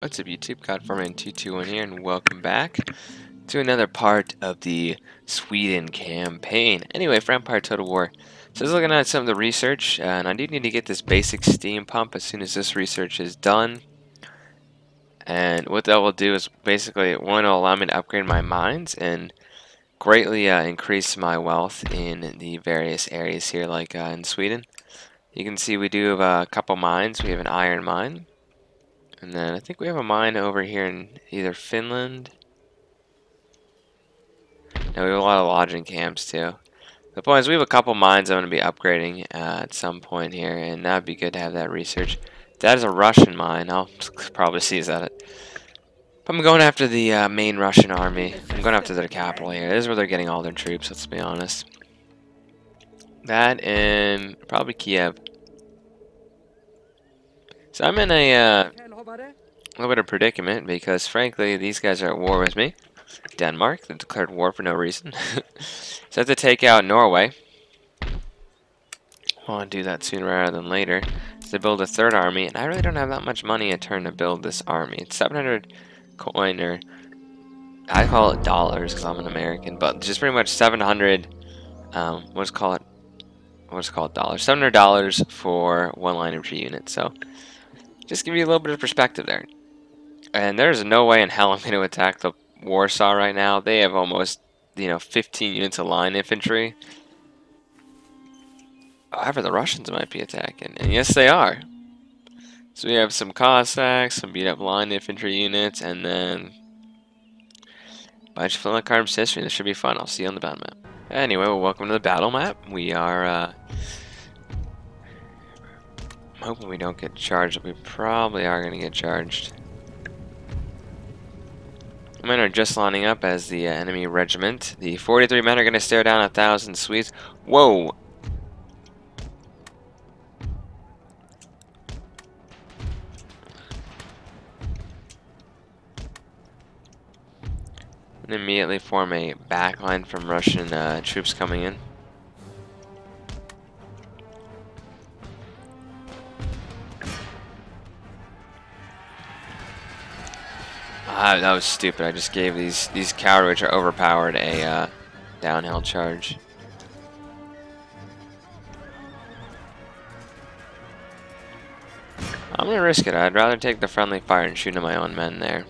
What's up YouTube, GodFarming221 here, and welcome back to another part of the Sweden campaign. Anyway, for Empire Total War, so I was looking at some of the research, and I do need to get this basic steam pump as soon as this research is done. And what that will do is basically, one, will allow me to upgrade my mines and greatly increase my wealth in the various areas here, like in Sweden. You can see we do have a couple mines. We have an iron mine. And then I think we have a mine over here in either Finland. No, we have a lot of lodging camps too. The point is we have a couple mines I'm going to be upgrading at some point here, and that'd be good to have that research. That is a Russian mine. I'll probably seize that. I'm going after the main Russian army. I'm going after their capital here. This is where they're getting all their troops, let's be honest. That and probably Kiev. So I'm in a little bit of predicament because, frankly, these guys are at war with me. Denmark, they declared war for no reason. So I have to take out Norway. I want to do that sooner rather than later. To build a third army, and I really don't have that much money a turn to build this army. It's 700 coin, or I call it dollars because I'm an American, but just pretty much 700. What's called dollars? $700 for one line infantry unit. So just give you a little bit of perspective there. And there's no way in hell I'm going to attack the Warsaw right now. They have almost, 15 units of line infantry. However, the Russians might be attacking, and yes, they are. So we have some Cossacks, some beat up line infantry units, and then a bunch of Flintlock Arms history. This should be fun. I'll see you on the battle map. Anyway, well, welcome to the battle map. We are I'm hoping we don't get charged. We probably are going to get charged. Men are just lining up as the enemy regiment. The 43 men are going to stare down 1,000 Swedes. Whoa! And immediately form a backline from Russian troops coming in. That was stupid. I just gave these cavalry, which are overpowered, a downhill charge. I'm gonna risk it. I'd rather take the friendly fire and shoot at my own men there.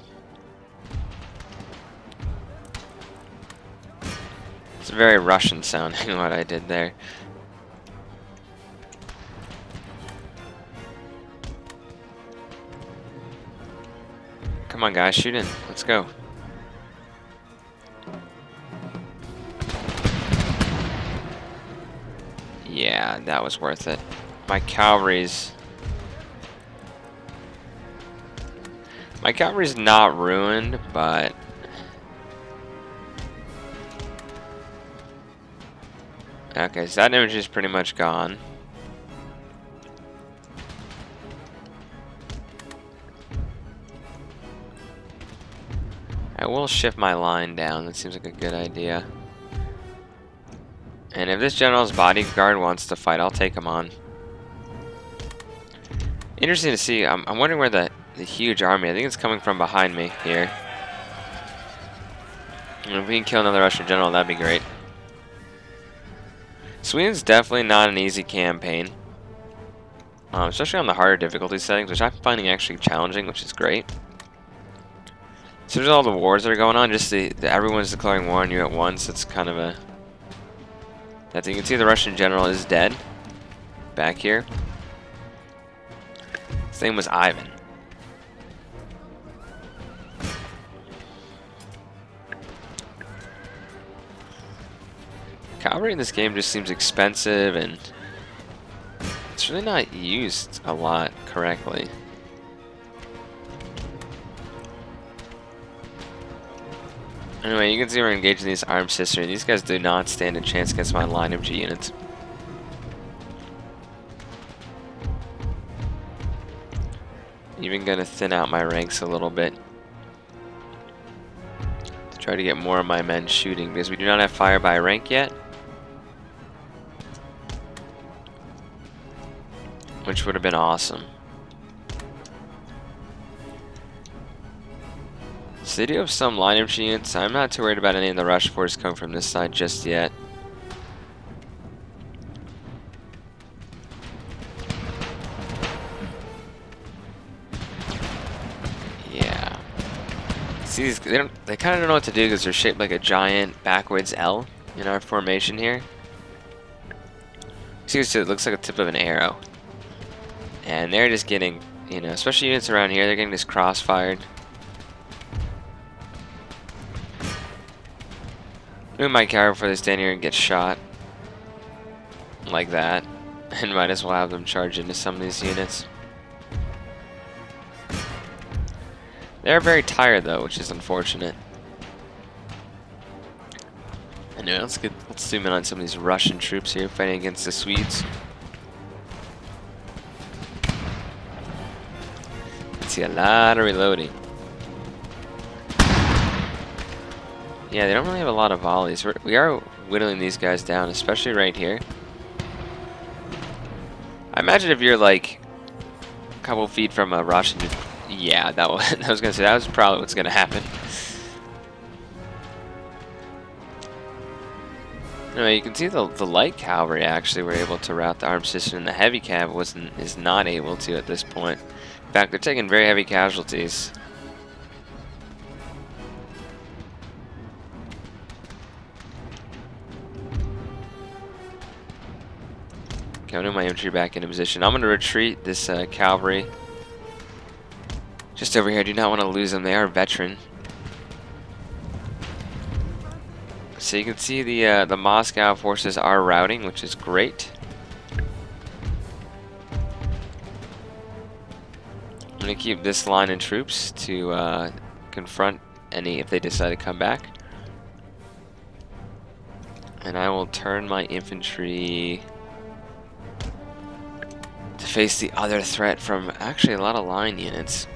It's very Russian sounding what I did there. Come on, guys, shoot in. Let's go. Yeah, that was worth it. My cavalry's not ruined, but okay, so that image is pretty much gone. I will shift my line down. That seems like a good idea. And if this general's bodyguard wants to fight, I'll take him on. Interesting to see. I'm wondering where the huge army, I think it's coming from behind me here. And if we can kill another Russian general, that'd be great. Sweden's definitely not an easy campaign. Especially on the harder difficulty settings, which I'm finding actually challenging, which is great. So there's all the wars that are going on, just everyone's declaring war on you at once. It's kind of a... That thing. You can see the Russian general is dead. Back here. His name was Ivan. Cavalry in this game just seems expensive, and it's really not used a lot correctly. Anyway, you can see we're engaged in these arms history. These guys do not stand a chance against my line of G units. Even gonna thin out my ranks a little bit to try to get more of my men shooting, because we do not have fire by rank yet, which would have been awesome. So they do have some line infantry units. I'm not too worried about any of the rush force coming from this side just yet. Yeah. See, they kind of don't know what to do because they're shaped like a giant backwards L in our formation here. See, so it looks like a tip of an arrow. And they're just getting, you know, especially units around here, they're getting just cross-fired. We might cower before they stand here and get shot. Like that. And might as well have them charge into some of these units. They're very tired though, which is unfortunate. Anyway, let's zoom in on some of these Russian troops here fighting against the Swedes. See a lot of reloading. Yeah, they don't really have a lot of volleys. We are whittling these guys down, especially right here. I imagine if you're like a couple feet from a Russian, yeah, I was gonna say that was probably what's gonna happen. Anyway, you can see the light cavalry actually were able to rout the armed system, and the heavy cav is not able to at this point. In fact, they're taking very heavy casualties. Counting my infantry back into position. I'm going to retreat this cavalry just over here. I do not want to lose them. They are veteran. So you can see the Moscow forces are routing, which is great. I'm going to keep this line in troops to confront any if they decide to come back. And I will turn my infantry to face the other threat from actually a lot of line units.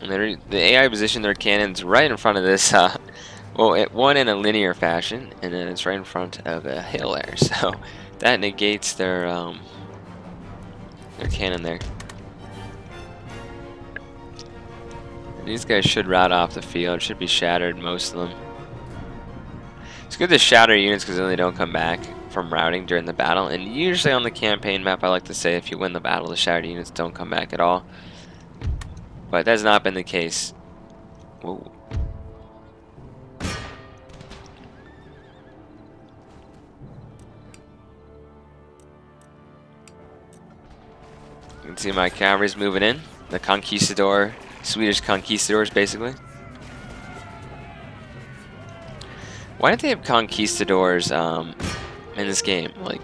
And the AI position their cannons right in front of this, well, one in a linear fashion, and then it's right in front of a hill there. So that negates their cannon there. And these guys should rout off the field. Should be shattered, most of them. It's good to shatter units because then they don't come back from routing during the battle. And usually on the campaign map, I like to say if you win the battle, the shattered units don't come back at all. But that's not been the case. Whoa. You can see my cavalry's moving in. The conquistador, Swedish conquistadors, basically. Why didn't they have conquistadors in this game? Like,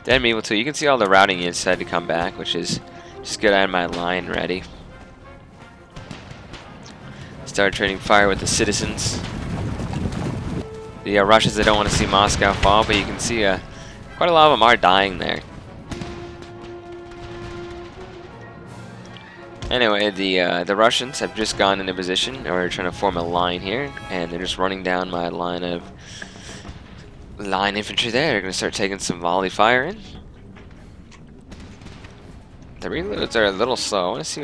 they hadn't been able to. You can see all the routing units had to come back, which is just good. I had my line ready. Started trading fire with the citizens. The Russians, they don't want to see Moscow fall, but you can see quite a lot of them are dying there. Anyway, the Russians have just gone into position, or trying to form a line here, and they're just running down my line of line infantry there. They're going to start taking some volley fire in. The reloads are a little slow. I want to see.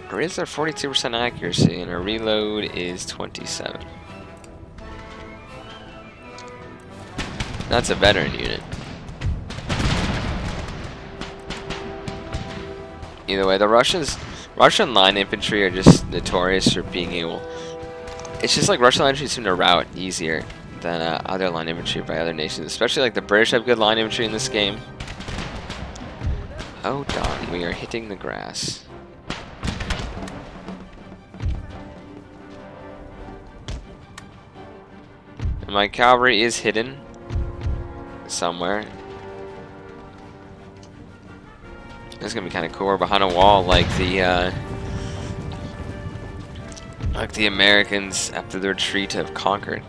Our reloads are 42% accuracy, and our reload is 27. That's a veteran unit. Either way, the Russian line infantry are just notorious for being able. It's just like Russian line infantry seem to rout easier than other line infantry by other nations, especially like the British have good line infantry in this game. Oh darn, we are hitting the grass. And my cavalry is hidden somewhere. It's gonna be kind of cool. We're behind a wall, like the Americans after the retreat of Concord.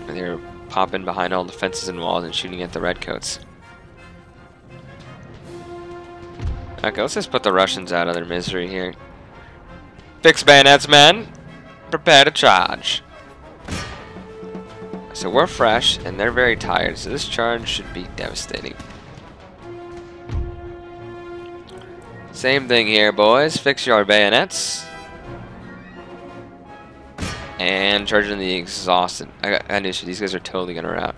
They're popping behind all the fences and walls and shooting at the redcoats. Okay, let's just put the Russians out of their misery here. Fix bayonets, men. Prepare to charge. So we're fresh, and they're very tired, so this charge should be devastating. Same thing here, boys. Fix your bayonets. And charging the exhausted. I got an issue. These guys are totally gonna rout.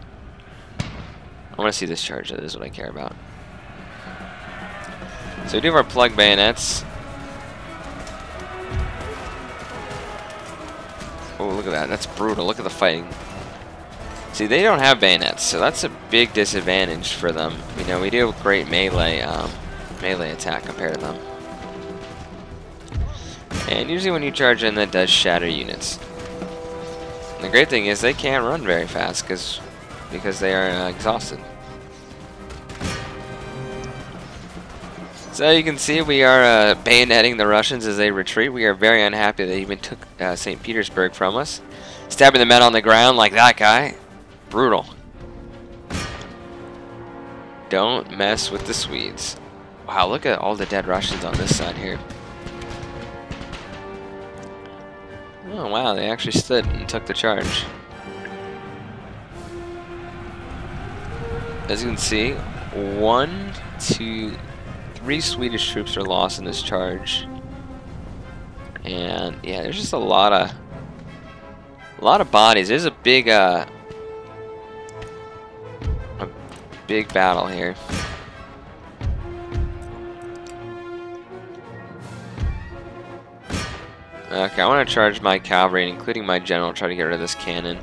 I want to see this charge. That is what I care about. So we do have our plug bayonets. Oh, look at that. That's brutal. Look at the fighting. See, they don't have bayonets, so that's a big disadvantage for them. You know, we do have great melee attack compared to them. And usually when you charge in, that does shatter units. And the great thing is they can't run very fast because they are exhausted. So you can see we are bayoneting the Russians as they retreat. We are very unhappy they even took St. Petersburg from us. Stabbing the men on the ground like that guy. Brutal. Don't mess with the Swedes. Wow, look at all the dead Russians on this side here. Oh wow, they actually stood and took the charge. As you can see, 1, 2, 3 Swedish troops are lost in this charge. And yeah, there's just a lot of bodies. There's a big battle here. Okay, I want to charge my cavalry, including my general, try to get rid of this cannon.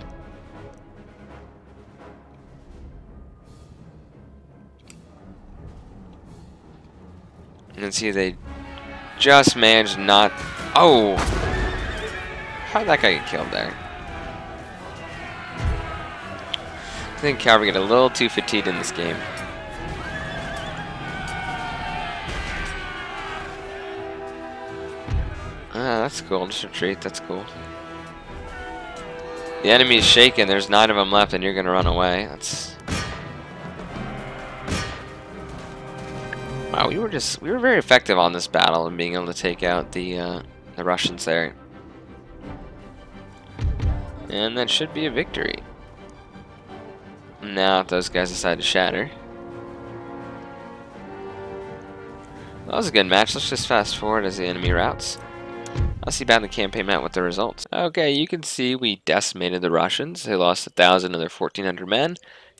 And see, they just managed not... Oh! How did that guy get killed there? I think cavalry get a little too fatigued in this game. Ah, that's cool. Just retreat. That's cool. The enemy's shaken. There's 9 of them left, and you're gonna run away. That's... Wow, we were very effective on this battle and being able to take out the Russians there. And that should be a victory. Now, if those guys decide to shatter. That was a good match. Let's just fast forward as the enemy routes. I'll see back in the campaign map with the results. Okay, you can see we decimated the Russians. They lost 1,000 of their 1,400 men.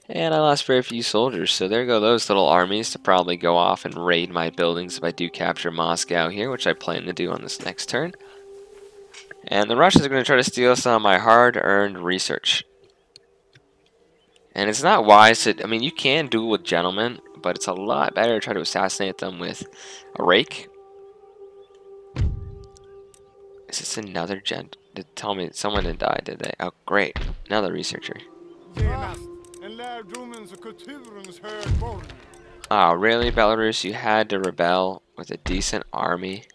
And I lost very few soldiers, so there go those little armies to probably go off and raid my buildings if I do capture Moscow here, which I plan to do on this next turn. And the Russians are going to try to steal some of my hard-earned research. And it's not wise to... I mean, you can duel with gentlemen, but it's a lot better to try to assassinate them with a rake. Is this another gent? Tell me, someone didn't die, did they? Oh, great. Another researcher. Oh, really, Belarus? You had to rebel with a decent army?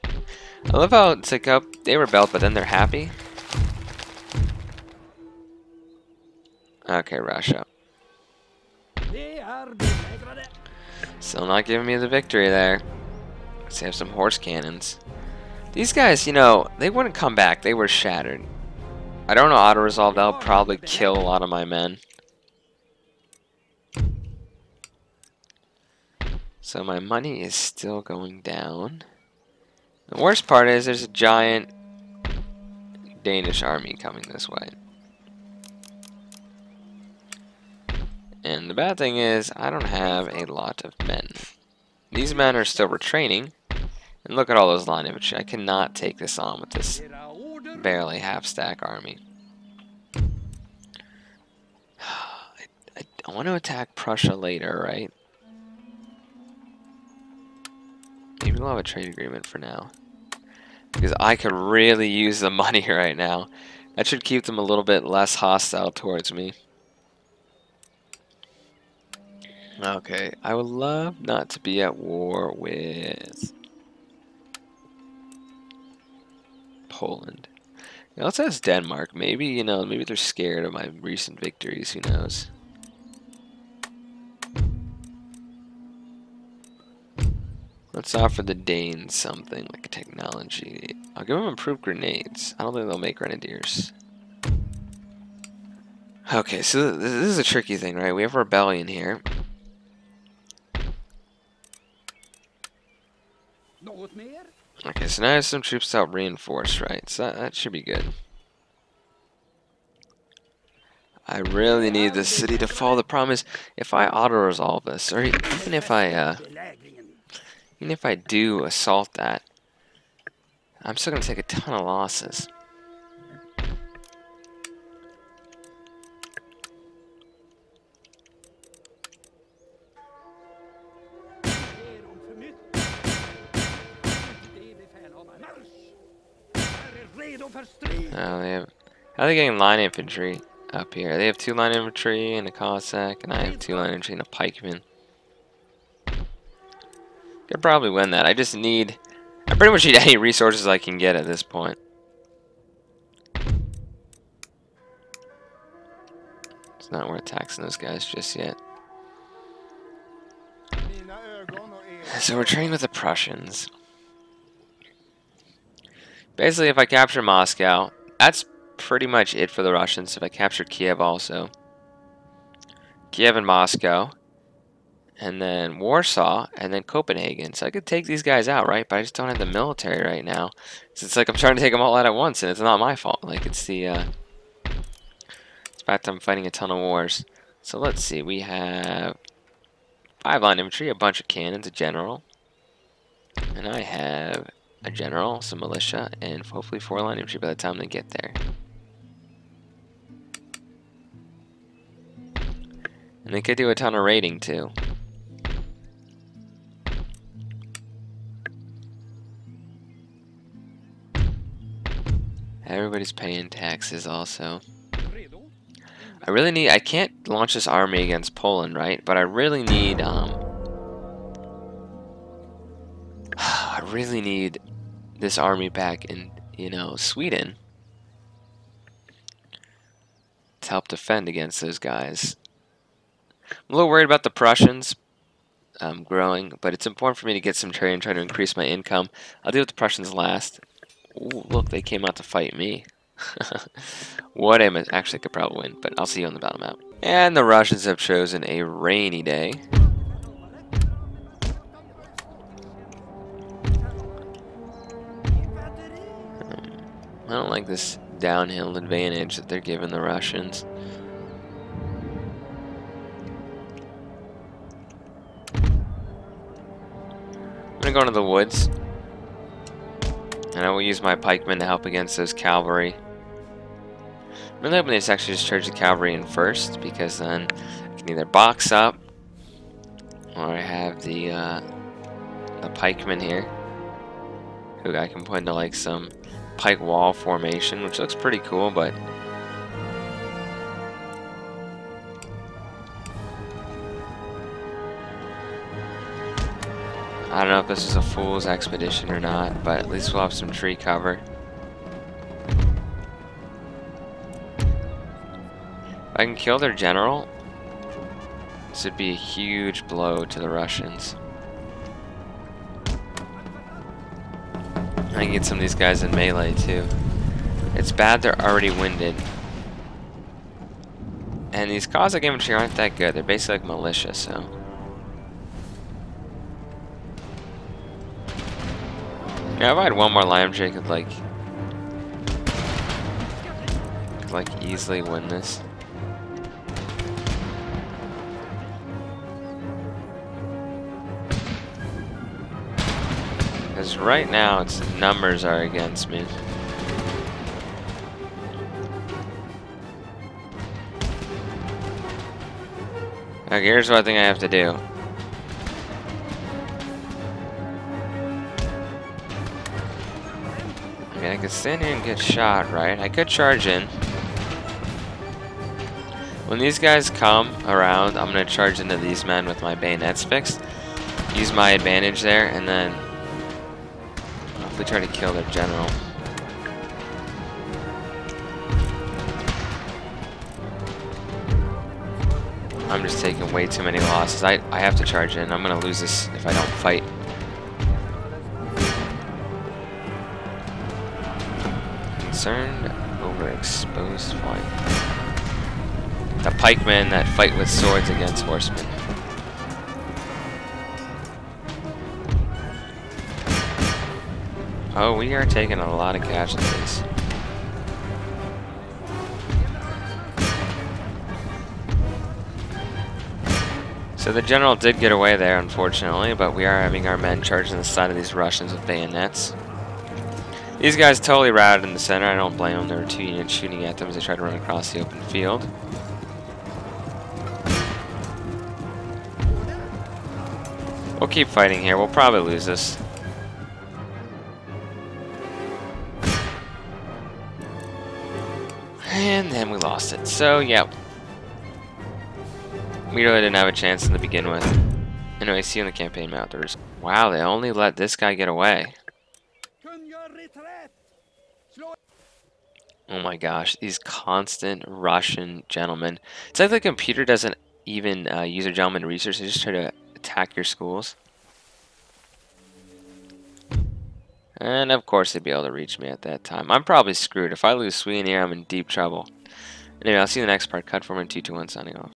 I love how it's like, they rebelled, but then they're happy. Okay, Russia. Still not giving me the victory there. Let's have some horse cannons. These guys, you know, they wouldn't come back. They were shattered. I don't know auto-resolve. That'll probably kill a lot of my men. So my money is still going down. The worst part is there's a giant Danish army coming this way. And the bad thing is I don't have a lot of men. These men are still retraining. And look at all those line infantry. I cannot take this on with this barely half-stack army. I want to attack Prussia later, right? Maybe we'll have a trade agreement for now. Because I could really use the money right now. That should keep them a little bit less hostile towards me. Okay, I would love not to be at war with Poland. Now let's ask Denmark. Maybe, you know, maybe they're scared of my recent victories. Who knows? Let's offer the Danes something like a technology. I'll give them improved grenades. I don't think they'll make grenadiers. Okay, so this is a tricky thing, right? We have a rebellion here. Okay, so now I have some troops out reinforced, right? So that should be good. I really need this city to fall. The problem is, if I auto-resolve this, or even if I do assault that, I'm still gonna take a ton of losses. Oh, how are they getting line infantry up here? They have 2 line infantry and a Cossack, and I have 2 line infantry and a pikeman. Could probably win that. I pretty much need any resources I can get at this point. It's not worth taxing those guys just yet. So we're trading with the Prussians. Basically, if I capture Moscow, that's pretty much it for the Russians. If I capture Kiev also. Kiev and Moscow. And then Warsaw, and then Copenhagen. So I could take these guys out, right? But I just don't have the military right now. So it's like I'm trying to take them all out at once, and it's not my fault. Like, it's the, it's the fact I'm fighting a ton of wars. So let's see, we have 5 line infantry, a bunch of cannons, a general. And I have a general, some militia, and hopefully 4 line infantry by the time they get there. And they could do a ton of raiding, too. Everybody's paying taxes also. I can't launch this army against Poland, right? But I really need, I really need this army back in, Sweden to help defend against those guys. I'm a little worried about the Prussians growing, but it's important for me to get some trade and try to increase my income. I'll deal with the Prussians last. Ooh, look, they came out to fight me. What aim actually could probably win, but I'll see you on the battle map. And the Russians have chosen a rainy day. I don't like this downhill advantage that they're giving the Russians. I'm gonna go into the woods. And I will use my pikemen to help against those cavalry. I'm really hoping they just actually just charge the cavalry in first, because then I can either box up, or I have the pikemen here, who I can put into like some pike wall formation, which looks pretty cool, but I don't know if this is a fool's expedition or not, but at least we'll have some tree cover. If I can kill their general, this would be a huge blow to the Russians. I can get some of these guys in melee too. It's bad they're already winded. And these Cossack infantry aren't that good. They're basically like militia, so. Yeah, if I had one more line infantry, I could easily win this. Because right now, its numbers are against me. Okay, here's what I think I have to do. I could stand here and get shot, right? I could charge in. When these guys come around, I'm going to charge into these men with my bayonets fixed. Use my advantage there, and then hopefully try to kill their general. I'm just taking way too many losses. I have to charge in. I'm going to lose this if I don't fight. Concerned over exposed flank. The pikemen that fight with swords against horsemen. Oh, we are taking a lot of casualties. So the general did get away there, unfortunately, but we are having our men charging the side of these Russians with bayonets. These guys totally routed in the center. I don't blame them. There were 2 units shooting at them as they tried to run across the open field. We'll keep fighting here. We'll probably lose this. And then we lost it. So, yeah. We really didn't have a chance to begin with. Anyway, see you in the campaign map. Wow, they only let this guy get away. Oh my gosh, these constant Russian gentlemen. It's like the computer doesn't even use their gentleman research. They just try to attack your schools. And of course they'd be able to reach me at that time. I'm probably screwed. If I lose Sweden here, I'm in deep trouble. Anyway, I'll see you in the next part. Cut 4 and 221 signing off.